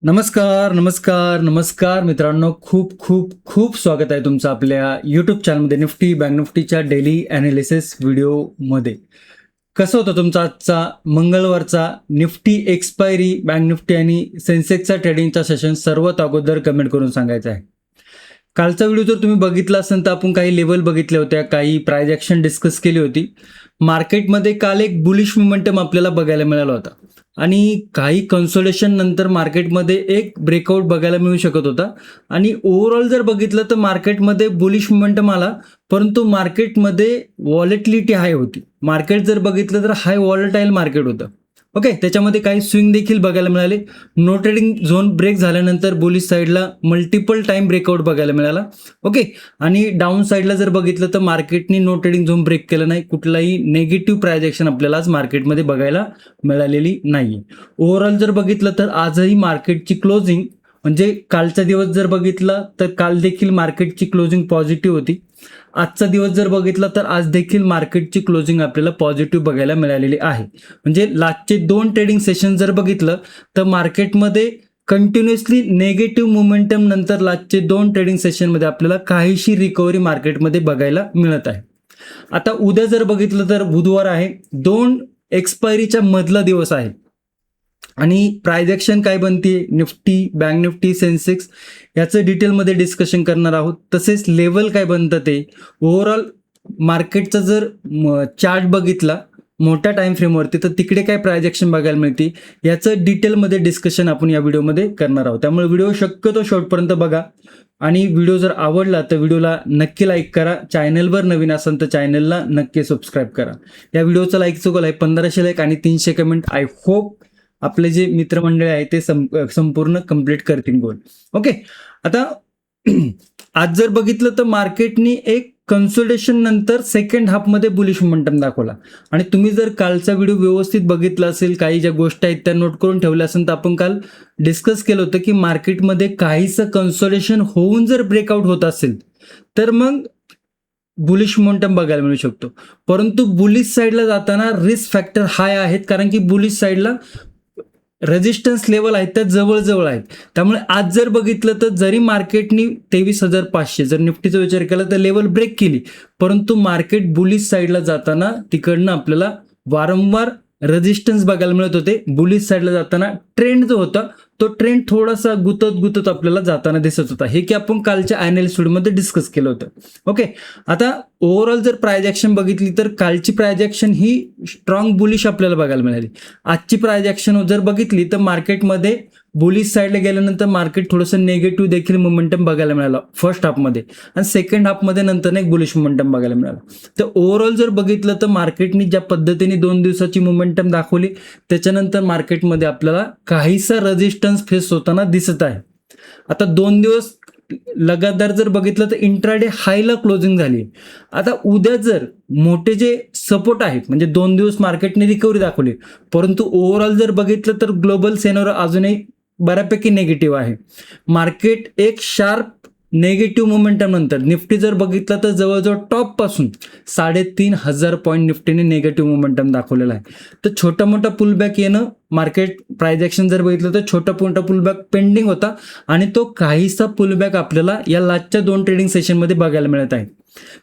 नमस्कार नमस्कार नमस्कार मित्रांनो, खूप खूप खूप स्वागत आहे तुमचं आपल्या यूट्यूब चॅनलमध्ये निफ्टी बँक निफ्टीच्या डेली ॲनालिसिस व्हिडिओमध्ये. कसं होतं तुमचा आजचा मंगळवारचा निफ्टी एक्सपायरी, बँक निफ्टी आणि सेन्सेक्सचा ट्रेडिंगचा सेशन सर्वात अगोदर कमेंट करून सांगायचं आहे. कालचा व्हिडिओ जर तुम्ही बघितला असेल तर आपण काही लेवल बघितल्या होत्या, काही प्राइस ॲक्शन डिस्कस केली होती. मार्केटमध्ये काल एक बुलिश मोमेंटम आपल्याला बघायला मिळाला होता आणि काही कन्सोलेशन नंतर मार्केटमध्ये एक ब्रेकआउट बघायला मिळू शकत होता आणि ओव्हरऑल जर बघितलं तर मार्केटमध्ये बुलिश मोमेंटम आला, परंतु मार्केटमध्ये व्हॉलेटिलिटी हाय होती. मार्केट जर बघितलं तर हाय व्हॉलेटाईल मार्केट होतं. ओके, त्याच्यामध्ये काही स्विंग देखील बघायला मिळाले. नो ट्रेडिंग झोन ब्रेक झाल्यानंतर बुलिश साईडला मल्टिपल टाइम ब्रेकआउट बघायला मिळाला. ओके, आणि डाऊन साईडला जर बघितलं तर मार्केटने नो ट्रेडिंग झोन ब्रेक केलं नाही. कुठलाही नेगेटिव्ह प्राइस ॲक्शन आपल्याला आज मार्केटमध्ये बघायला मिळालेली नाही. ओव्हरऑल जर बघितलं तर आजही मार्केटची क्लोजिंग म्हणजे कालचा दिवस जर बघितला तर काल देखील मार्केटची क्लोजिंग पॉझिटिव्ह होती. आजचा दिवस जर बघितला तर आज देखील मार्केटची क्लोजिंग आपल्याला पॉझिटिव्ह बघायला मिळालेली आहे. म्हणजे लास्टचे 2 ट्रेडिंग सेशन जर बघितलं तर मार्केटमध्ये कंटिन्युअसली नेगेटिव्ह मोमेंटम नंतर लास्टचे 2 ट्रेडिंग सेशनमध्ये आपल्याला काहीशी रिकव्हरी मार्केटमध्ये बघायला मिळत आहे. आता उद्या जर बघितलं तर बुधवार आहे, 2 एक्सपायरीच्या मधला दिवस आहे आणि प्राइस ॲक्शन काय बनते, निफ्टी बँक निफ्टी सेन्सेक्स याचं डिटेलमध्ये डिस्कशन करणार आहोत. तसेच लेवल काय बनतं ते ओव्हरऑल मार्केटचा जर चार्ट बघितला मोठ्या टाइम फ्रेमवरती तर तिकडे काय प्राइस ॲक्शन बघायला मिळते याचं डिटेलमध्ये डिस्कशन आपण या व्हिडिओमध्ये करणार आहोत. त्यामुळे व्हिडिओ शक्यतो शेवटपर्यंत बघा आणि व्हिडिओ जर आवडला तर व्हिडिओला नक्की लाईक करा. चॅनलवर नवीन असाल तर चॅनलला नक्की सबस्क्राईब करा. या व्हिडिओचा लाईकचं गोल आहे 1500 लाईक आणि 300 कमेंट. आय होप आपले जे मित्रमंडळी आहे ते संपूर्ण कंप्लीट करतील गोल. ओके, आता आज जर बघितलं तर मार्केटनी एक कन्सोलिडेशन नंतर सेकंड हाफमध्ये बुलिश मोमेंटम दाखवला आणि तुम्ही जर कालचा व्हिडिओ व्यवस्थित बघितला असेल, काही ज्या गोष्टी आहेत त्या नोट करून ठेवल्या असेल तर आपण काल डिस्कस केलं होतं की मार्केटमध्ये काहीसं कन्सोलिडेशन होऊन जर ब्रेकआउट होत असेल तर मग बुलिश मोमेंटम बघायला मिळू शकतो. परंतु बुलिश साईडला जाताना रिस्क फॅक्टर हाय आहेत, कारण की बुलिश साईडला रेजिस्टन्स लेवल आहेत त्या जवळजवळ आहेत. त्यामुळे आज जर बघितलं तर जरी मार्केटनी 23,500 जर निफ्टीचा विचार केला तर लेवल ब्रेक केली, परंतु मार्केट बुलिश साईडला जाताना तिकडनं आपल्याला वारंवार रेजिस्टन्स बघायला मिळत होते. बुलिश साईडला जाताना ट्रेंड जो होता तो ट्रेंड थोडासा गुतत आपल्याला जाताना दिसत होता. हे की आपण कालच्या ॲनालिसिस व्हिडिओमध्ये डिस्कस केलं होतं. ओके, आता ओव्हरऑल जर प्राइस ॲक्शन बघितली तर कालची प्राइस ॲक्शन ही स्ट्रॉंग बुलिश आपल्याला बघायला मिळाली. आजची प्राइस ॲक्शन जर बघितली तर मार्केटमध्ये बुलिश साईडला गेल्यानंतर मार्केट थोडंसं निगेटिव्ह देखील मोमेंटम बघायला मिळालं फर्स्ट हाफमध्ये आणि सेकंड हाफमध्ये नंतर एक बुलिश मोमेंटम बघायला मिळालं. तर ओव्हरऑल जर बघितलं तर मार्केटनी ज्या पद्धतीने 2 दिवसाची मोमेंटम दाखवली त्याच्यानंतर मार्केटमध्ये आपल्याला काहीसा रेजिस्टन्स फेस होताना दिसत आहे. आता 2 दिवस लगातार जर बघितलं तर इंट्राडे हायला क्लोजिंग झाली. आता उद्या जर मोठे जे सपोर्ट आहेत म्हणजे 2 दिवस मार्केटने रिकव्हरी दाखवली, परंतु ओव्हरऑल जर बघितलं तर ग्लोबल सेनोर अजूनही बऱ्यापैकी निगेटिव्ह आहे. मार्केट एक शार्प नेगेटिव्ह मोमेंटम नंतर निफ्टी जर बघितलं तर जवळजवळ टॉप पासून 3,500 पॉईंट निफ्टीने निगेटिव्ह मोमेंटम दाखवलेला आहे. तर छोटा मोठा पुलबॅक येणं, मार्केट प्राइस ॲक्शन जर बघितलं तर छोटा मोठा पुलबॅक पेंडिंग होता आणि तो काहीसा पुलबॅक आपल्याला या लास्टच्या 2 ट्रेडिंग सेशनमध्ये बघायला मिळत आहे.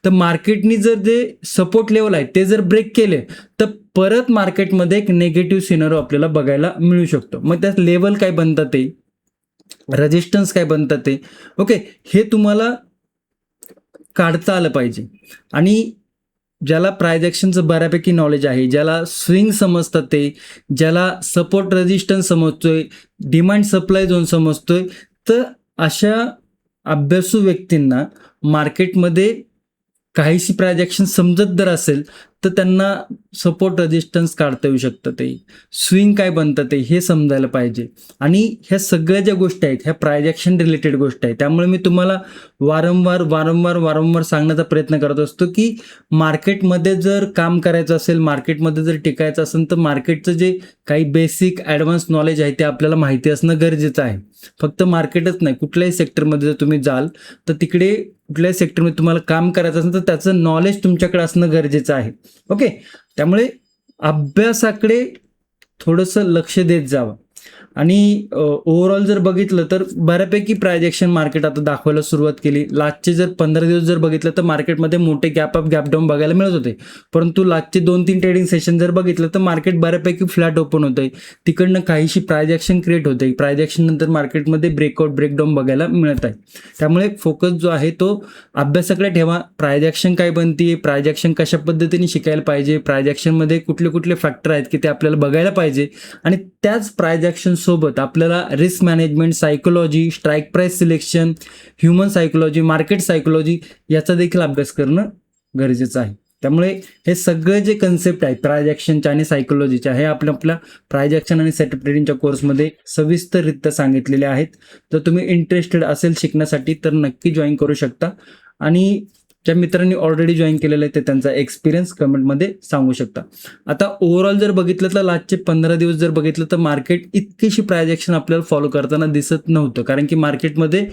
तर मार्केटनी जर जे सपोर्ट लेवल आहे ते जर ब्रेक केले तर परत मार्केटमध्ये एक नेगेटिव्ह सिनारिओ आपल्याला बघायला मिळू शकतो. मग त्यात लेवल काय बनतात ते, रेजिस्टन्स काय बनतात ते, ओके, हे तुम्हाला काढता आलं पाहिजे. आणि ज्याला प्राइस ॲक्शनचं बऱ्यापैकी नॉलेज आहे, ज्याला स्विंग समजतात ते, ज्याला सपोर्ट रेजिस्टन्स समजतोय, डिमांड सप्लाय झोन समजतोय, तर अशा अभ्यासू व्यक्तींना मार्केटमध्ये काहीशी प्राइस ॲक्शन समजत जर असेल तर त्यांना सपोर्ट रेजिस्टन्स काढता येऊ शकतं, ते स्विंग काय बनतं ते हे समजायला पाहिजे. आणि ह्या सगळ्या ज्या गोष्टी आहेत ह्या प्राइस ॲक्शन रिलेटेड गोष्टी आहेत. त्यामुळे मी तुम्हाला वारंवार सांगण्याचा प्रयत्न करत असतो की मार्केटमध्ये जर काम करायचं असेल, मार्केटमध्ये जर टिकायचं असेल तर मार्केटचं जे काही बेसिक ॲडव्हान्स नॉलेज आहे ते आपल्याला माहिती असणं गरजेचं आहे. फक्त मार्केटच नाही, कुठल्याही सेक्टरमध्ये जर तुम्ही जाल तर तिकडे कुठल्याही सेक्टरमध्ये तुम्हाला काम करायचं असेल तर त्याचं नॉलेज तुमच्याकडे असणं गरजेचं आहे. ओके, त्यामुळे अभ्यासाकडे थोडंसं लक्ष देत जावं. आणि ओव्हरऑल जर बघितलं तर बऱ्यापैकी प्राइस ॲक्शन मार्केट आता दाखवायला सुरुवात केली. लास्टचे जर 15 दिवस जर बघितलं तर मार्केटमध्ये मोठे गॅप अप गॅप डाऊन बघायला मिळत होते, परंतु लास्टचे 2-3 ट्रेडिंग सेशन जर बघितलं तर मार्केट बऱ्यापैकी फ्लॅट ओपन होतंय. तिकडनं काहीशी प्राइस ॲक्शन क्रिएट होते. प्राइस ॲक्शन नंतर मार्केटमध्ये ब्रेकआउट ब्रेकडाऊन बघायला मिळत आहे. त्यामुळे फोकस जो आहे तो अभ्यासाकडे ठेवा. प्राइस ॲक्शन काय बनते, प्राइस ॲक्शन कशा पद्धतीने शिकायला पाहिजे, प्राइस ॲक्शनमध्ये कुठले कुठले फॅक्टर आहेत की ते आपल्याला बघायला पाहिजे, आणि त्याच प्राइस ॲक्शन सोबत आपल्याला risk management, psychology, strike price selection, human psychology, market psychology याचा देखील अभ्यास करणं गरजेचं आहे. त्यामुळे हे सगळे जे कन्सेप्ट आहेत प्राइस ॲक्शनच्या आणि सायकोलॉजीच्या, हे आपल्या प्राइस ॲक्शन आणि सेटअप ट्रेडिंगच्या कोर्समध्ये सविस्तररित्या सांगितलेले आहेत. जर तुम्ही इंटरेस्टेड असेल शिकण्यासाठी तर नक्की जॉईन करू शकता, आणि ज्या मित्रांनी ऑलरेडी जॉईन केलेलं आहे ते त्यांचा एक्सपिरियन्स कमेंटमध्ये सांगू शकता. आता ओव्हरऑल जर बघितलं तर लास्टचे 15 दिवस जर बघितलं तर मार्केट इतकीशी प्राइस ॲक्शन आपल्याला फॉलो करताना दिसत नव्हतं, कारण की मार्केटमध्ये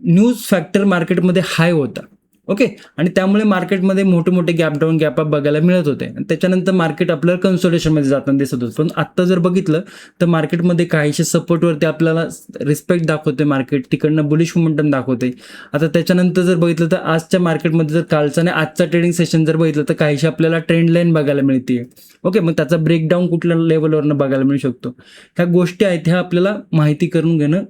न्यूज फॅक्टर मार्केटमध्ये हाय होता. ओके, आणि त्यामुळे मार्केटमध्ये मोठे मोठे गॅप डाऊन गॅप अप बघायला मिळत होते, आणि त्याच्यानंतर मार्केट आपल्याला कन्सोलिडेशनमध्ये जाताना दिसत होतं. पण आत्ता जर बघितलं तर मार्केटमध्ये काहीशे सपोर्टवरती आपल्याला रिस्पेक्ट दाखवते, मार्केट तिकडनं बुलिश मोमेंटम दाखवते. आता त्याच्यानंतर जर बघितलं तर आजच्या मार्केटमध्ये जर कालचा आणि आजचा ट्रेडिंग सेशन जर बघितलं तर काहीशी आपल्याला ट्रेंड लाईन बघायला मिळते. ओके, मग त्याचा ब्रेकडाऊन कुठल्या लेवलवरनं बघायला मिळू शकतो. ह्या गोष्टी आहेत, ह्या आपल्याला माहिती करून घेणं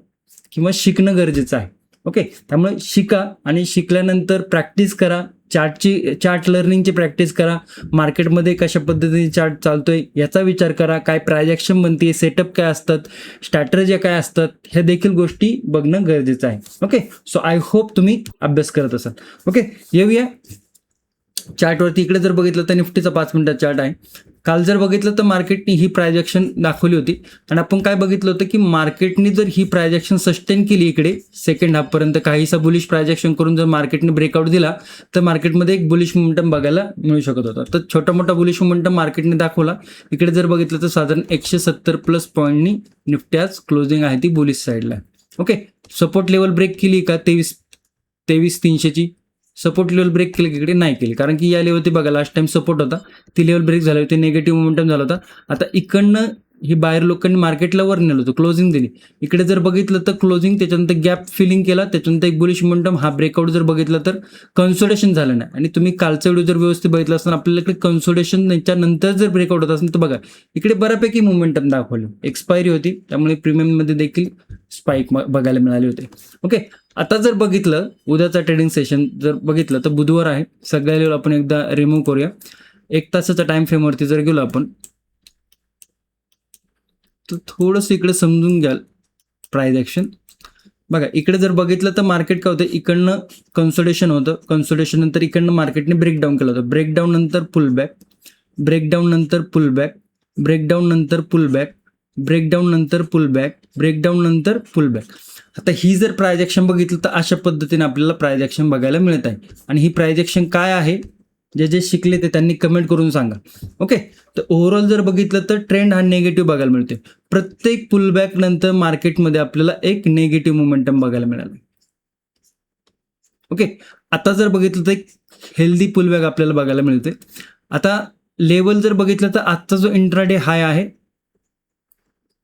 किंवा शिकणं गरजेचं आहे. ओके, त्यामुळे शिका, आणि शिकल्यानंतर प्रॅक्टिस करा. चार्ट लर्निंगची प्रॅक्टिस करा. मार्केटमध्ये कशा पद्धतीने चार्ट चालतोय याचा विचार करा. काय प्राइस ॲक्शन बनते, सेटअप काय असतात, स्ट्रॅटेजी काय असतात, ह्या देखील गोष्टी बघणं गरजेचं आहे. ओके, सो आय होप तुम्ही अभ्यास करत असाल. ओके, येऊया चार्टवरती. इकडे जर बघितलं तर निफ्टीचा 5 मिनिटाचा चार्ट आहे. काल जर बघितलं तर मार्केटनी ही प्राइस ॲक्शन दाखवली होती, आणि आपण काय बघितलं होतं की मार्केटने जर ही प्राइस ॲक्शन सस्टेन केली इकडे सेकंड हाफपर्यंत, काहीसा बुलिश प्राइस ॲक्शन करून जर मार्केटने ब्रेकआउट दिला तर मार्केटमध्ये एक बुलिश मोमेंटम बघायला मिळू शकत होता. तर छोटा मोठा बुलिश मोमेंटम मार्केटने दाखवला. इकडे जर बघितलं तर साधारण 170 प्लस पॉईंटनी निफ्टी आज क्लोजिंग आहे ती बुलिश साईडला. ओके, सपोर्ट लेवल ब्रेक केली का 23,300ची सपोर्ट लेवल ब्रेक केली, इकडे नाही केली, कारण की या लेवलती बघा लास्ट टाइम सपोर्ट होता, ती लेवल ब्रेक झाली होती, निगेटिव्ह मोमेंटम झाला होता. आता इकडनं ही बाहेर लोकांनी मार्केटला वर नेलं होतं, क्लोजिंग दिली. इकडे जर बघितलं तर क्लोजिंग, त्याच्यानंतर गॅप फिलिंग केला, त्याच्यानंतर एक बुलिश मोमेंटम, हा ब्रेकआउट जर बघितलं तर कन्सोलिडेशन झालं नाही. आणि तुम्ही कालचा व्हिडिओ जर व्यवस्थित बघितला असताना आपल्याकडे कन्सोलिडेशन त्याच्यानंतर जर ब्रेकआउट होत असेल तर बघा इकडे बऱ्यापैकी मोमेंटम दाखवलं. एक्सपायरी होती, त्यामुळे प्रीमियममध्ये देखील स्पाइक बघायला मिळाले होते. ओके, आता जर बघितलं उद्याचा ट्रेडिंग सेशन जर बघितलं तर बुधवार आहे. सगळ्या लेवल आपण एकदा रिमूव्ह करूया. 1 तासाच्या टाइम फ्रेमवरती जर गेलो आपण तर थोडंसं इकडे समजून घ्याल प्राइस ॲक्शन. बघा इकडे जर बघितलं तर मार्केट काय होतं, इकडनं कन्सोलिडेशन होतं, कन्सोलिडेशन नंतर इकडनं मार्केटने ब्रेकडाऊन केलं होतं, ब्रेकडाऊन नंतर पुलबॅक, ब्रेकडाऊन नंतर पुलबॅक, ब्रेकडाऊन नंतर पुलबॅक, ब्रेकडाऊन नंतर पुलबॅक, ब्रेकडाऊन नंतर पुलबॅक. आता ही जर प्राइस ॲक्शन बघितलं तर अशा पद्धतीने आपल्याला प्राइस ॲक्शन बघायला मिळत आहे. आणि ही प्राइस ॲक्शन काय आहे, जे जे शिकले ते त्यांनी कमेंट करून सांगा. ओके, तर ओव्हरऑल जर बघितलं तर ट्रेंड हा नेगेटिव्ह बघायला मिळते. प्रत्येक पुलबॅक नंतर मार्केटमध्ये आपल्याला एक नेगेटिव्ह मोमेंटम बघायला मिळाला. ओके, आता जर बघितलं तर एक हेल्दी पुलबॅक आपल्याला बघायला मिळते. आता लेवल जर बघितलं तर आजचा जो इंट्राडे हाय आहे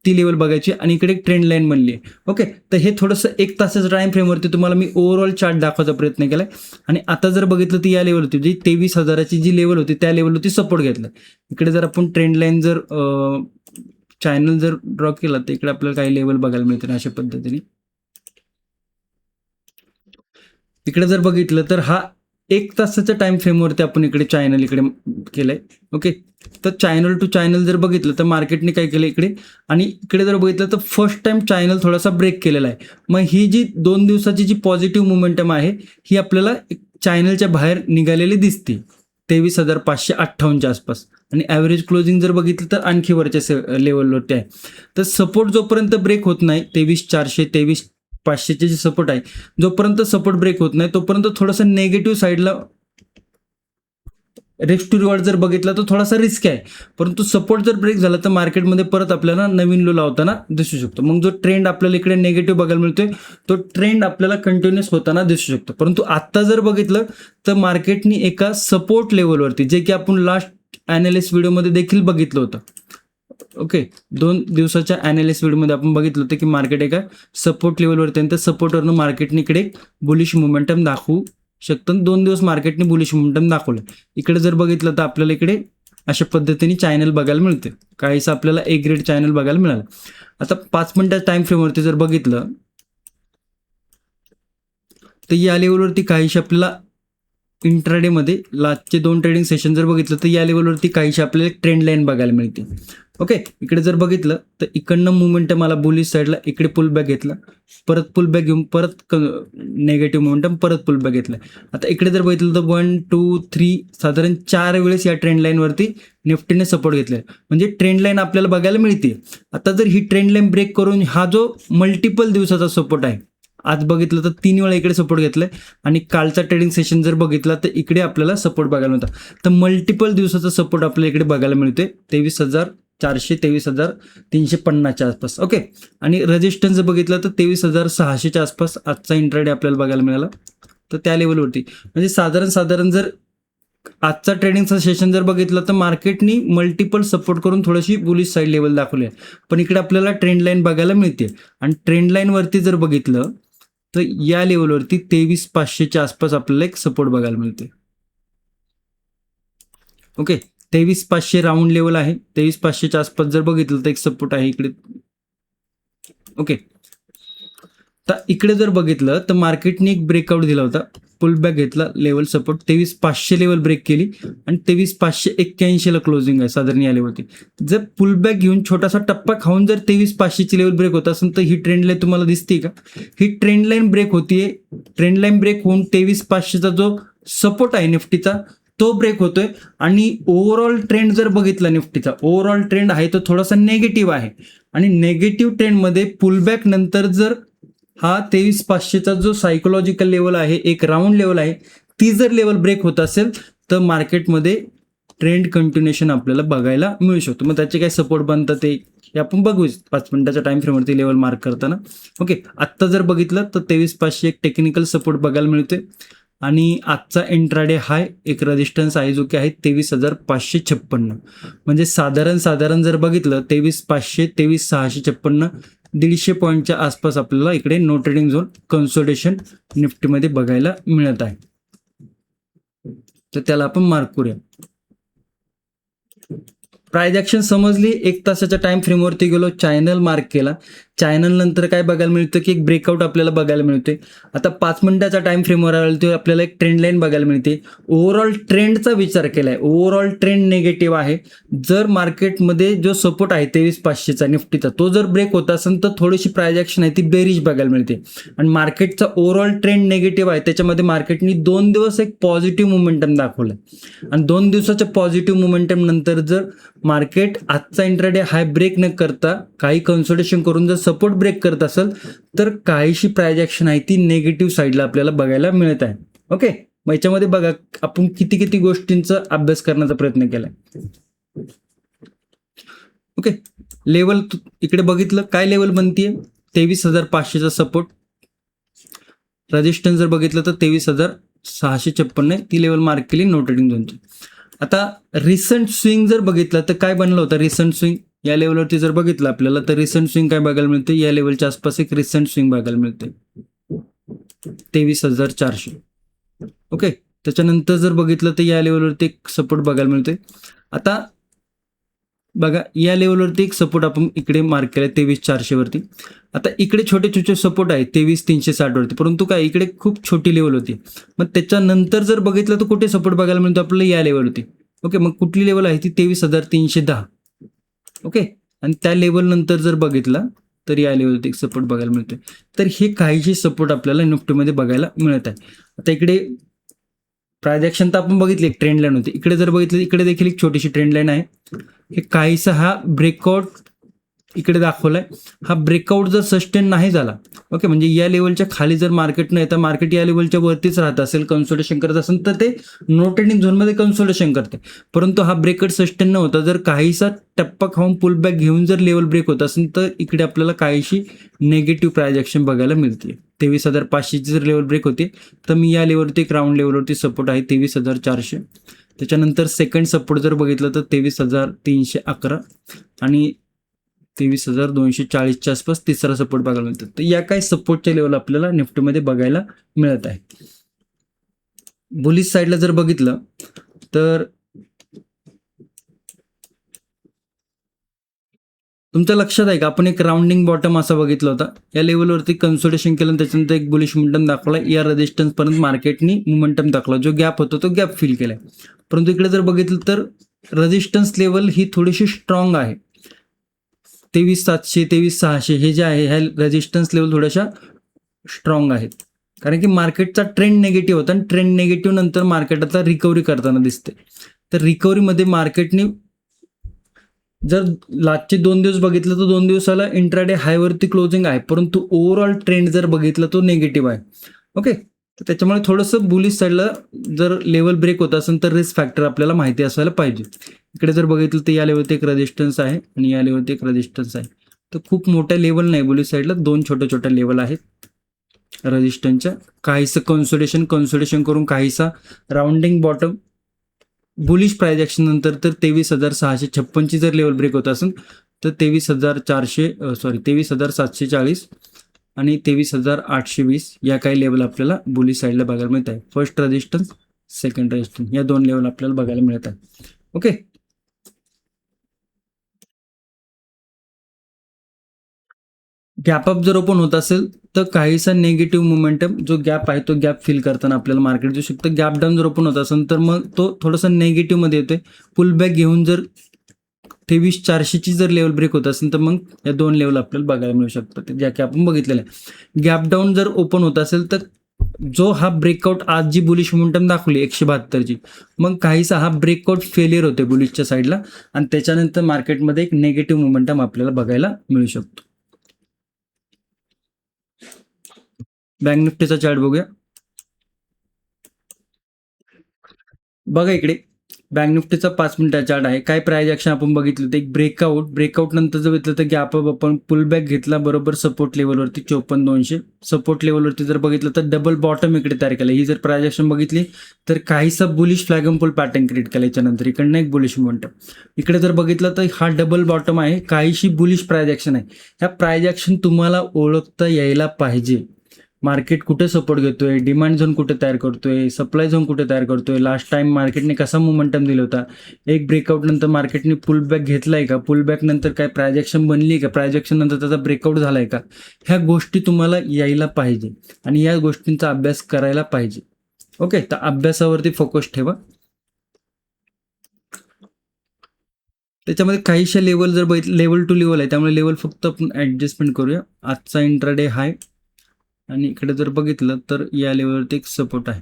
ती लेवल बघायची, आणि इकडे एक ट्रेंड लाईन बनली आहे. ओके, तर हे थोडंसं 1 तासाच्या टाइम फ्रेमवरती तुम्हाला मी ओव्हरऑल चार्ट दाखवायचा प्रयत्न केलाय. आणि आता जर बघितलं तर या लेवल होती, जी 23,000ची जी लेवल होती त्या लेवलवरती सपोर्ट घेतला. इकडे जर आपण ट्रेंड लाईन जर चॅनल जर ड्रॉ केला तर इकडे आपल्याला काही लेवल बघायला मिळतील अशा पद्धतीने. इकडे जर बघितलं तर हा 1 तासाच्या टाइम फ्रेमवरती आपण इकडे चॅनल इकडे केलंय. ओके, तर चॅनल टू चॅनल जर बघितलं तर मार्केटने काय केलं इकडे, आणि इकडे जर बघितलं तर फर्स्ट टाइम चॅनल थोडासा ब्रेक केलेला आहे. मग ही जी 2 दिवसाची जी पॉझिटिव्ह मोमेंटम आहे ही आपल्याला चॅनलच्या बाहेर निघालेली दिसते 23,558च्या आसपास. आणि ॲव्हरेज क्लोजिंग जर बघितलं तर आणखी वरच्या लेवलवरती आहे. तर सपोर्ट जोपर्यंत ब्रेक होत नाही 23,400 23,500चे जे सपोर्ट आहे, जोपर्यंत सपोर्ट ब्रेक होत नाही तोपर्यंत थोडंसं नेगेटिव्ह साईडला रिस्क टू रिवॉर्ड जर बघितला तर थोडासा रिस्क आहे. परंतु सपोर्ट जर ब्रेक झाला तर मार्केटमध्ये परत आपल्याला नवीन लो लावताना दिसू शकतो. मग जो ट्रेंड आपल्याला इकडे नेगेटिव्ह बघायला मिळतोय तो ट्रेंड आपल्याला कंटिन्युअस होताना दिसू शकतो. परंतु आत्ता जर बघितलं तर मार्केटनी एका सपोर्ट लेवलवरती, जे की आपण लास्ट ॲनालिस्ट व्हिडिओमध्ये देखील बघितलं होतं, ओके, 2 दिवसाच्या ॲनालिसिस व्हिडिओमध्ये आपण बघितलं होतं की मार्केट एका सपोर्ट लेवलवरती आणि त्या सपोर्टवरनं मार्केटने इकडे एक बुलिश मोमेंटम दाखवू शकतं. 2 दिवस मार्केटने बुलिश मोमेंटम दाखवलं. इकडे जर बघितलं तर आपल्याला इकडे अशा पद्धतीने चॅनल बघायला मिळते. काहीसं आपल्याला ए ग्रेड चॅनल बघायला मिळालं. आता 5 मिनिटाच्या टाइम फ्रेमवरती जर बघितलं तर या लेवलवरती काहीशी आपल्याला इंट्राडेमध्ये लास्टचे 2 ट्रेडिंग सेशन जर बघितलं तर या लेवलवरती काहीशी आपल्याला एक ट्रेंड लाईन बघायला मिळते. ओके, इकडे जर बघितलं तर इकडनं मोमेंटम आला बुलिश साईडला, इकडे पुलबॅक घेतला, परत पुलबॅक घेऊन परत नेगेटिव्ह मोमेंटम, परत पुलबॅक घेतला. आता इकडे जर बघितलं तर 1 2 3 साधारण 4 वेळेस या ट्रेंड लाईनवरती निफ्टीने सपोर्ट घेतलाय. म्हणजे ट्रेंड लाईन आपल्याला बघायला मिळते. आता जर ही ट्रेंड लाईन ब्रेक करून हा जो मल्टिपल दिवसाचा सपोर्ट आहे, आज बघितलं तर 3 वेळा इकडे सपोर्ट घेतलाय आणि कालचा ट्रेडिंग सेशन जर बघितला तर इकडे आपल्याला सपोर्ट बघायला मिळतं. तर मल्टिपल दिवसाचा सपोर्ट आपल्याला इकडे बघायला मिळते 23,400 23,350च्या आसपास. ओके, आणि रेजिस्टन्स जर बघितलं तर 23,600च्या आसपास आजचा इंट्राडे आपल्याला बघायला मिळाला. तर त्या लेवलवरती म्हणजे साधारण जर आजचा ट्रेडिंगचा सेशन जर बघितलं तर मार्केटनी मल्टिपल सपोर्ट करून थोडीशी बुलिश साईड लेवल दाखवली आहे. पण इकडे आपल्याला ट्रेंड लाईन बघायला मिळते आणि ट्रेंड लाईनवरती जर बघितलं तर या लेवलवरती 23,500च्या आसपास आपल्याला एक सपोर्ट बघायला मिळते. ओके, 23,500 राऊंड लेवल आहे. 23,500च्या आसपास जर बघितलं तर एक सपोर्ट आहे इकडे. ओके, तर इकडे जर बघितलं तर मार्केटने एक ब्रेकआउट दिला होता, पुलबॅक घेतला, लेवल सपोर्ट 23,500 लेवल ब्रेक केली आणि 23,581ला क्लोजिंग आहे साधारण या लेवलवरती. जर पुलबॅक घेऊन छोटासा टप्पा खाऊन जर 23,500ची लेवल ब्रेक होत असेल तर ही ट्रेंड लाईन तुम्हाला दिसते का? ही ट्रेंड लाईन ब्रेक होतीये. ट्रेंड लाईन ब्रेक होऊन 23,500चा जो सपोर्ट आहे निफ्टीचा तो ब्रेक होतोय आणि ओव्हरऑल ट्रेंड जर बघितला निफ्टीचा, ओव्हरऑल ट्रेंड आहे तो थोडासा नेगेटिव्ह आहे आणि नेगेटिव्ह ट्रेंडमध्ये पुलबॅक नंतर जर हा 23,500चा जो सायकोलॉजिकल लेवल आहे, एक राऊंड लेवल आहे, ती जर लेवल ब्रेक होत असेल तर मार्केटमध्ये ट्रेंड कंटिन्युएशन आपल्याला बघायला मिळू शकतो. मग त्याचे काय सपोर्ट बनतात ते आपण बघू 5 मिनिटाच्या टाइम फ्रेमवरती लेवल मार्क करताना. ओके, आत्ता जर बघितलं तर 23,500 एक टेक्निकल सपोर्ट बघायला मिळतोय आणि आजचा इंट्राडे हाय एक रेजिस्टन्स आहे जो की आहे 23,556. म्हणजे साधारण जर बघितलं 23,500 23,656 150 पॉईंटच्या आसपास आपल्याला इकडे नो ट्रेडिंग झोन कन्सोलिडेशन निफ्टीमध्ये बघायला मिळत आहे. तर त्याला आपण मार्क करूया. प्राइस ऍक्शन समजली. 1 तासाच्या टाइम फ्रेमवरती गेलो, चॅनल मार्क केला. चॅनल नंतर काय बघायला मिळतं की एक ब्रेकआउट आपल्याला बघायला मिळते. आता 5 मिनिटाचा टाइम फ्रेमवर आला तर आपल्याला एक ट्रेंड लाईन बघायला मिळते. ओव्हरऑल ट्रेंडचा विचार केलाय, ओव्हरऑल ट्रेंड निगेटिव्ह आहे. जर मार्केटमध्ये जो सपोर्ट आहे 23,500चा निफ्टीचा तो जर ब्रेक होत असेल तर थोडीशी प्राइस ऍक्शन आहे ती बेरिश बघायला मिळते आणि मार्केटचा ओव्हरऑल ट्रेंड निगेटिव्ह आहे. त्याच्यामध्ये मार्केटनी 2 दिवस एक पॉझिटिव्ह मोमेंटम दाखवलं आणि 2 दिवसाच्या पॉझिटिव्ह मोमेंटम नंतर जर मार्केट आजचा इंट्राडे हाय ब्रेक न करता काही कन्सोलिडेशन करून जर सपोर्ट ब्रेक करत असेल तर काहीशी प्राइस ऍक्शन आहे ती नेगेटिव्ह साईडला आपल्याला बघायला मिळत आहे. ओके, मग याच्यामध्ये बघा आपण किती गोष्टींचा अभ्यास करण्याचा प्रयत्न केलाय. ओके, लेवल इकडे बघितलं काय लेवल बनतीये 23,500चा सपोर्ट. रेजिस्टन्स जर बघितलं तर 23,656 आहे, ती लेवल मार्क केली नो ट्रेडिंग झोनची. आता रिसंट स्विंग जर बघितलं तर काय बनलं होतं रिसंट स्विंग या लेवलवरती जर बघितलं आपल्याला तर रिसंट स्विंग काय बघायला मिळते या लेवलच्या आसपास एक रिसंट स्विंग बघायला मिळते 23,400. ओके, त्याच्यानंतर जर बघितलं तर या लेवलवरती एक सपोर्ट बघायला मिळते. आता बघा या लेवलवरती एक सपोर्ट आपण इकडे मार्क केलाय 23,400 वरती. आता इकडे छोटे सपोर्ट आहे 23,360 वरती, परंतु काय इकडे खूप छोटी लेवल होती. मग त्याच्यानंतर जर बघितलं तर कुठे सपोर्ट बघायला मिळतो आपल्याला या लेवलवरती. ओके, मग कुठली लेवल आहे ती 23,310. ओके, आणि त्या लेवल नंतर जर बघितला तर या लेवलवरती एक सपोर्ट बघायला मिळतोय. तर हे काहीशी सपोर्ट आपल्याला निफ्टीमध्ये बघायला मिळत आहे. आता इकडे प्राइस ऍक्शन तर आपण बघितली एक ट्रेंड लाईन होती. इकडे जर बघितलं इकडे देखील एक छोटीशी ट्रेंड लाईन आहे. हे काहीसा हा ब्रेकआउट इकडे दाखवलाय. हा ब्रेकआउट जर सस्टेन नाही झाला, ओके, म्हणजे या लेवलच्या खाली जर मार्केट न येता मार्केट या लेवलच्या वरतीच राहत असेल, कन्सोलिडेशन करत असेल तर ते नो ट्रेडिंग झोनमध्ये कन्सोलिडेशन करते. परंतु हा ब्रेकआउट सस्टेन न होता जर काहीसा टप्पा खाऊन पुलबॅक घेऊन जर लेवल ब्रेक होत असेल तर इकडे आपल्याला काहीशी नेगेटिव्ह प्राइस ऍक्शन बघायला मिळते. 23,500ची जर लेवल ब्रेक होते तर मी या लेवलवरती एक राऊंड लेवलवरती सपोर्ट आहे 23,400. त्याच्यानंतर सेकंड सपोर्ट जर बघितलं तर 23,311 आणि 23,240च्या आसपास तिसरा सपोर्ट बघायला मिळतो. तर या काही सपोर्टच्या लेवल आपल्याला निफ्टीमध्ये बघायला मिळत आहे. बुलिश साईडला जर बघितलं तर तुमच्या लक्षात आहे का, आपण एक राउंडिंग बॉटम असा बघितला होता. या लेवलवरती कन्सोलिडेशन केलं आणि त्याच्यानंतर एक बुलिश मोमेंटम दाखवला. या रेजिस्टन्स पर्यंत मार्केटनी मोमेंटम दाखवला. जो गॅप होता तो गॅप फिल केलाय. परंतु इकडे जर बघितलं तर रेजिस्टन्स लेवल ही थोडीशी स्ट्रॉंग आहे. 23,700 23,600 हे जे आहे ह्या रेजिस्टन्स लेवल थोड्याशा स्ट्रॉंग आहेत. कारण की मार्केटचा ट्रेंड निगेटिव्ह होता आणि ट्रेंड निगेटिव्ह नंतर मार्केट आता रिकव्हरी करताना दिसते. तर रिकव्हरीमध्ये मार्केटने जर लास्टचे 2 दिवस बघितलं तर 2 दिवसाला इंट्राडे हायवरती क्लोजिंग आहे, परंतु ओव्हरऑल ट्रेंड जर बघितलं तो निगेटिव्ह आहे. ओके, तर त्याच्यामुळे थोडंसं बुलिश साईडला जर लेवल ब्रेक होत असेल तर रिस्क फॅक्टर आपल्याला माहिती असायला पाहिजे. इकडे जर बघितलं तर या लेवलवरती एक रेजिस्टन्स आहे आणि या लेवलवरती एक रेजिस्टन्स आहे. तर खूप मोठ्या लेवल नाही बुलिश साईडला, 2 छोट्या छोट्या लेवल आहेत रेजिस्टन्सच्या. काहीसं कन्सोलिडेशन करून काहीसा rounding bottom bullish price action नंतर तर 23,656ची जर लेवल ब्रेक होत असेल तर 23,740 आणि 23,820 या काही लेवल आपल्याला बुलिश साईडला बघायला मिळत आहे. फर्स्ट रेजिस्टन्स, सेकंड रेजिस्टन्स या 2 लेवल आपल्याला बघायला मिळत आहे. ओके, गॅप अप जर ओपन होत असेल तर काहीसा निगेटिव्ह मोमेंटम जो गॅप आहे तो गॅप फिल करताना आपल्याला मार्केट दिसू शकतं. गॅप डाऊन जर ओपन होत असेल तर मग तो थोडासा निगेटिव्ह मध्ये येतोय. पुल बॅक घेऊन जर 23,400ची जर लेवल ब्रेक होत असेल तर मग या 2 लेवल आपल्याला बघायला मिळू शकतात, ज्या की आपण बघितलेलं आहे. गॅप डाऊन जर ओपन होत असेल तर जो हा ब्रेकआउट आज जी बुलिश मोमेंटम दाखवली 172ची, मग काहीसा हा ब्रेकआउट फेलियर होते बुलिशच्या साईडला आणि त्याच्यानंतर मार्केटमध्ये एक निगेटिव्ह मोमेंटम आपल्याला बघायला मिळू शकतो. बँक निफ्टीचा चार्ट बघूया. बघा इकडे बँक निफ्टीचा 5 मिनिटा चार्ट आहे. काय प्राइस ॲक्शन आपण बघितलं तर एक ब्रेकआउट नंतर जर बघितलं तर गॅप अप आपण पुल बॅक घेतला बरोबर सपोर्ट लेवलवरती 54,200. सपोर्ट लेवलवरती जर बघितलं तर डबल बॉटम इकडे तयार केलं. ही जर प्राइस ॲक्शन बघितली तर काहीसा bullish flag and pole pattern create केला. याच्यानंतर इकडनं एक बुलिश मोमेंटम. इकडे जर बघितलं तर हा डबल बॉटम आहे, काहीशी बुलिश प्राइस ॲक्शन आहे. ह्या प्राइस ॲक्शन तुम्हाला ओळखता यायला पाहिजे. मार्केट कुठे सपोर्ट घेतोय, डिमांड झोन कुठे तयार करतोय, सप्लाय झोन कुठे तयार करतोय, लास्ट टाइम मार्केटने कसा मोमेंटम दिला होता, एक ब्रेकआउट नंतर मार्केटने पुल बॅक घेतलाय का, पुल बॅक नंतर काय प्राइस ॲक्शन बनली का, प्राइस ॲक्शन नंतर त्याचा ब्रेकआउट झालाय का, ह्या गोष्टी तुम्हाला यायला पाहिजे आणि या गोष्टींचा अभ्यास करायला पाहिजे. ओके, तर अभ्यासावरती फोकस ठेवा. त्याच्यामध्ये काहीशा लेवल जर बघितलं लेवल टू लेवल आहे, त्यामुळे लेवल फक्त आपण ॲडजस्टमेंट करूया. आजचा इंट्राडे हाय आणि इकडे जर बघितलं तर या लेवलवरती एक सपोर्ट आहे.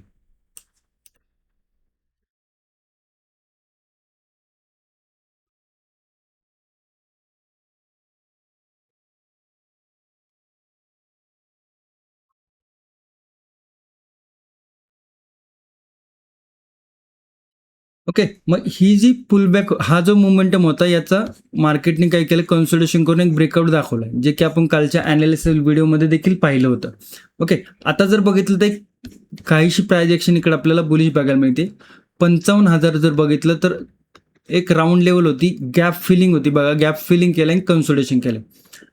ओके, मग ही जी पुलबॅक हा जो मोमेंटम होता याचा मार्केटने काय केलं, कन्सोलिडेशन करून एक ब्रेकआउट दाखवला, जे की आपण कालच्या अनालिसिस व्हिडिओमध्ये देखील पाहिलं होतं. ओके, आता जर बघितलं तर काहीशी प्राइस ॲक्शन इकडे आपल्याला बुलिश बघायला मिळते. 55,000 जर बघितलं तर एक राऊंड लेवल होती, गॅप फिलिंग होती. बघा, गॅप फिलिंग केलं आणि कन्सोलिडेशन केलं.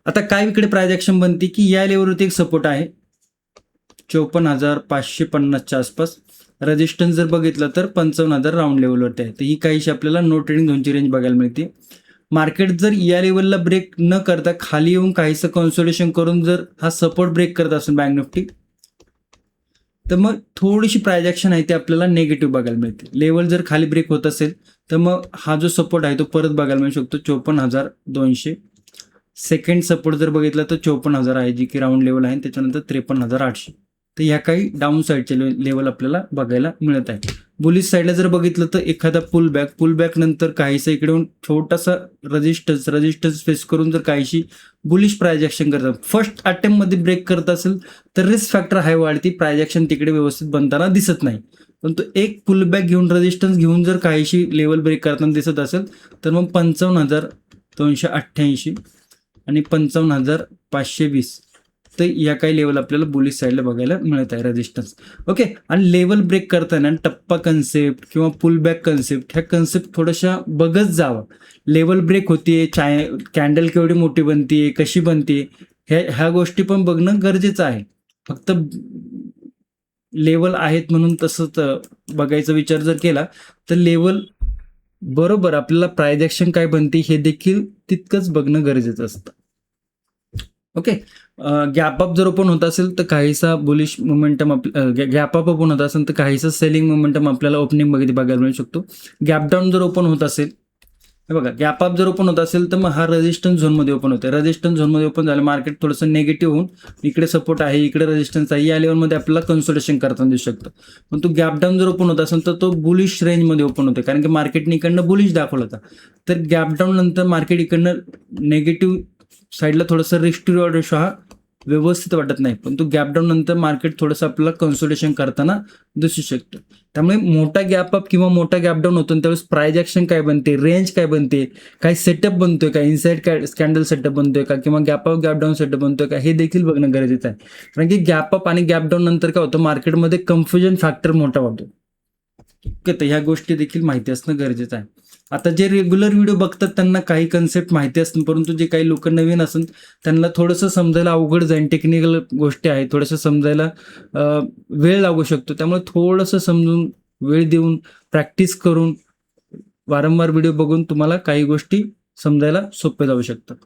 आता काय इकडे प्राइस ॲक्शन बनते की या लेवलवरती एक सपोर्ट आहे 54,550च्या आसपास. रेजिस्टन्स जर बघितलं तर 55,000 राऊंड लेवलवरती आहे. तर ही काहीशी आपल्याला नो ट्रेडिंग झोनची रेंज बघायला मिळते. मार्केट जर या लेवलला ब्रेक न करता खाली येऊन काहीसं कन्सोलिडेशन करून जर हा सपोर्ट ब्रेक करत असेल बँक निफ्टी, तर मग थोडीशी प्राइस ॲक्शन आहे ते आपल्याला निगेटिव्ह बघायला मिळते. लेवल जर खाली ब्रेक होत असेल तर मग हा जो सपोर्ट आहे तो परत बघायला मिळू शकतो 54,200. सेकंड सपोर्ट जर बघितला तर 54,000 आहे, जी की राऊंड लेवल आहे. त्याच्यानंतर 53,800. तर ह्या काही डाऊन साईडचे लेवल आपल्याला बघायला मिळत आहे. बुलिश साईडला जर बघितलं तर एखादा पुल बॅक नंतर काहीसं इकडे छोटासा रेजिस्टन्स फेस करून जर काहीशी बुलिश प्राइस ॲक्शन करतात, फर्स्ट अटेम्प्टमध्ये ब्रेक करत असेल तर रिस्क फॅक्टर हाय वाढती, प्राइस ॲक्शन तिकडे व्यवस्थित बनताना दिसत नाही. परंतु एक पुल बॅक घेऊन रेजिस्टन्स घेऊन जर काहीशी लेवल ब्रेक करताना दिसत असेल तर मग 55,288 आणि 55,520 तर या काही लेवल आपल्याला बुलिश साईडला बघायला मिळत आहे रेजिस्टन्स. ओके, आणि लेवल ब्रेक करताना टप्पा कन्सेप्ट किंवा पुल बॅक कन्सेप्ट ह्या कन्सेप्ट थोड्याशा बघत जावं. लेवल ब्रेक होतीये, कॅन्डल केवढी मोठी बनतीये, कशी बनते, ह्या गोष्टी पण बघणं गरजेचं आहे. फक्त लेवल आहेत म्हणून तसंच बघायचा विचार जर केला तर लेवल बरोबर आपल्याला प्राइस ऍक्शन काय बनते हे देखील तितकंच बघणं गरजेचं असतं. ओके, गॅप अप जर ओपन होत असेल तर काहीसा bullish momentum, gap up open होत असेल तर काहीसा सेलिंग मोमेंटम आपल्याला ओपनिंग मध्ये बघायला मिळू शकतो. गॅप डाऊन जर ओपन होत असेल, हे बघा गॅप अप जर ओपन होत असेल तर मग हा रेजिस्टन्स झोनमध्ये ओपन होते. रेजिस्टन्स झोनमध्ये ओपन झालं मार्केट थोडंसं निगेटिव्ह होऊन इकडे सपोर्ट आहे, इकडे रेजिस्टन्स आहे, या लेवलमध्ये आपल्याला कन्सोलिडेशन करताना दिसू शकतं. पण तो गॅप डाऊन जर ओपन होत असेल तर तो बुलिश रेंजमध्ये ओपन होते, कारण की मार्केटने इकडनं बुलिश दाखवला होता. तर गॅप डाऊन नंतर मार्केट इकडनं निगेटिव्ह साईडला थोडंसं रिस्क टू रिवॉर्ड रेशो हा व्यवस्थित वाटत नाही, पण तो गॅप डाऊन नंतर मार्केट थोडंसं आपल्याला कन्सोलिडेशन करताना दिसू शकतं. त्यामुळे मोठा गॅप अप किंवा मोठा गॅप डाऊन होतो त्यावेळेस प्राइस ऍक्शन काय बनते, रेंज काय बनते, काय सेटअप बनतोय का, इनसाइड स्कॅन्डल सेटअप बनतोय का, किंवा gap up gap down setup बनतोय का, हे देखील बघणं गरजेचं आहे. कारण की गॅप अप आणि गॅप डाऊन नंतर काय होतं, मार्केटमध्ये कन्फ्युजन फॅक्टर मोठा वाटतो. ओके, तर ह्या गोष्टी देखील माहिती असणं गरजेचं आहे. आता जे रेग्युलर व्हिडिओ बघतात त्यांना काही कन्सेप्ट माहिती असतील, परंतु जे काही लोक नवीन असेल त्यांना थोडंसं समजायला अवघड जाईल. टेक्निकल गोष्टी आहेत, थोडंसं समजायला वेळ लागू शकतो. त्यामुळे थोडंसं समजून, वेळ देऊन, प्रॅक्टिस करून, वारंवार व्हिडिओ बघून तुम्हाला काही गोष्टी समजायला सोपे जाऊ शकतात.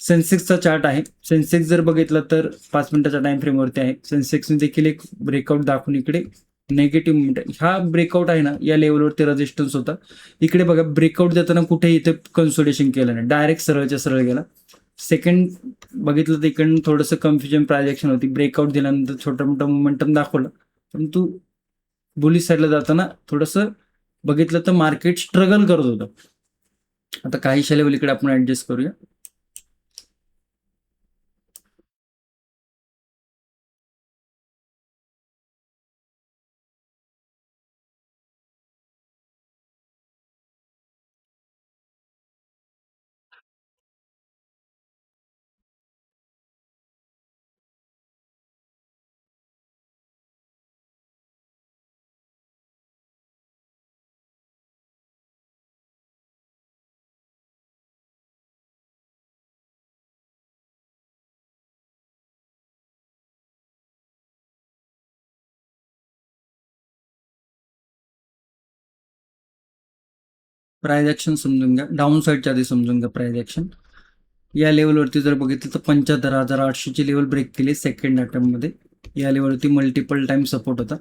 सेन्सेक्सचा चार्ट आहे. सेन्सेक्स जर बघितलं तर 5 मिनिटाच्या टाइम फ्रेमवरती आहे. सेन्सेक्सने देखील एक ब्रेकआउट दाखवून इकडे नेगेटिव्ह मुवमेंट, हा ब्रेकआउट आहे ना या लेवलवरती रेजिस्टन्स होता. इकडे बघा ब्रेकआउट देताना कुठे इथे कन्सोलिडेशन केलं नाही, डायरेक्ट सरळच्या सरळ गेला. सेकंड बघितलं तर इकडून थोडंसं कन्फ्युजन प्राइस ऍक्शन होती. ब्रेकआउट दिल्यानंतर छोटा मोठा मोमेंटम दाखवला, परंतु बुलिश साईडला जाताना थोडंसं बघितलं तर मार्केट स्ट्रगल करत होतं. आता काहीशा लेवल इकडे आपण ऍडजस्ट करूया. प्राइस ऍक्शन समजून घ्या, डाऊन साईडच्या आधी समजून घ्या. प्राइस ऍक्शन या लेवलवरती जर बघितलं तर 75,800ची लेवल ब्रेक केली सेकंड अटेम्प्टमध्ये. या लेवलवरती मल्टिपल टाइम सपोर्ट होता.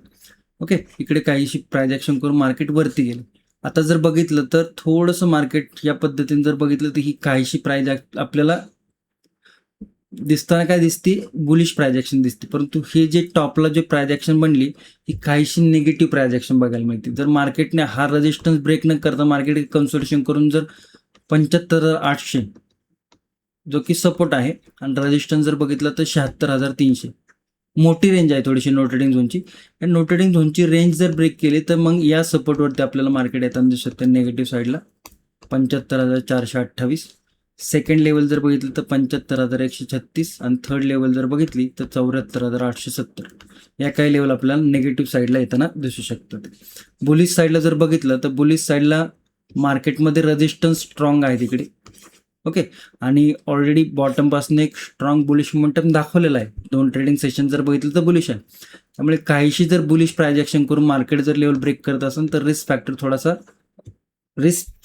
ओके, इकडे काहीशी प्राइस ऍक्शन करून मार्केट वरती गेलं. आता जर बघितलं तर थोडंसं मार्केट या पद्धतीने जर बघितलं तर ही काहीशी प्राइस आपल्याला दिसताना काय दिसते, बुलिश प्राइस ऍक्शन दिसते. परंतु हे जे टॉपला जे प्राइस ऍक्शन बनली ही काहीशी निगेटिव्ह प्राइस ऍक्शन बघायला मिळते. जर मार्केटने हा रेजिस्टन्स ब्रेक न करता मार्केट कन्सोलिडेशन करून जर 75,800 जो की सपोर्ट आहे आणि रेजिस्टन्स जर बघितलं तर 76,300, मोठी रेंज आहे थोडीशी नो ट्रेडिंग झोनची. या नो ट्रेडिंग झोनची रेंज जर ब्रेक केली तर मग या सपोर्टवरती आपल्याला मार्केट येताना दिसू शकतं निगेटिव्ह साईडला 75,428. सेकंड लेवल जर बघितलं तर 75,136 आणि थर्ड लेवल जर बघितली तर 74,870. या काही लेवल आपल्याला निगेटिव्ह साईडला येताना दिसू शकतात. बुलिश साईडला जर बघितलं तर बुलिश साईडला मार्केटमध्ये रेजिस्टन्स स्ट्रॉंग आहे तिकडे. ओके, आणि ऑलरेडी बॉटम पासून एक स्ट्रॉंग बुलिश मोमेंटम दाखवलेला आहे. 2 ट्रेडिंग सेशन जर बघितलं तर बुलिश आहे. त्यामुळे काहीशी जर बुलिश प्राइस ऍक्शन करून मार्केट जर लेवल ब्रेक करत असेल तर रिस्क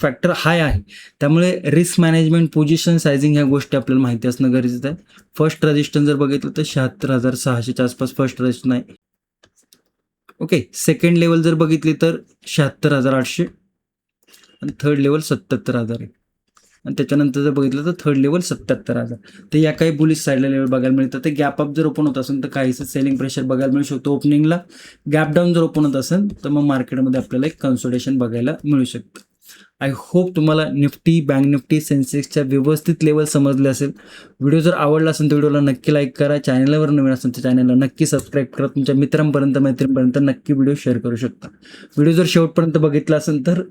फॅक्टर हाय आहे. त्यामुळे रिस्क मॅनेजमेंट, पोझिशन सायझिंग ह्या गोष्टी आपल्याला माहिती असणं गरजेचं आहे. फर्स्ट रेजिस्टन्स जर बघितलं तर 76,600च्या आसपास फर्स्ट रेजिस्टन्स आहे. ओके, सेकंड लेवल जर बघितली तर 76,800 आणि थर्ड लेवल 77,000 आहे. आणि त्याच्यानंतर जर बघितलं तर थर्ड लेवल 77,000. तर या काही बुलिश साईडला लेवल बघायला मिळतं. ते गॅप अप जर ओपन होत असेल तर काहीसं सेलिंग प्रेशर बघायला मिळू शकतो ओपनिंगला. गॅप डाऊन जर ओपन होत असेल तर मग मार्केटमध्ये आपल्याला एक कन्सोलिडेशन बघायला मिळू शकतं. आय होप तुम्हाला निफ्टी, बँक निफ्टी, सेन्सेक्सच्या व्यवस्थित लेवल समजले असेल. व्हिडिओ जर आवडला असेल तर व्हिडिओला नक्की लाईक करा. चॅनलवर नवीन असेल तर चॅनलला नक्की सबस्क्राईब करा. तुमच्या मित्रांपर्यंत, मैत्रिणीपर्यंत नक्की व्हिडिओ शेअर करू शकता. व्हिडिओ जर शेवटपर्यंत बघितला असेल तर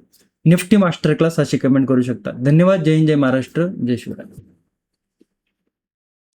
निफ्टी मास्टर क्लास अशी कमेंट करू शकता. धन्यवाद. जय हिंद, जय महाराष्ट्र, जय शिवराय.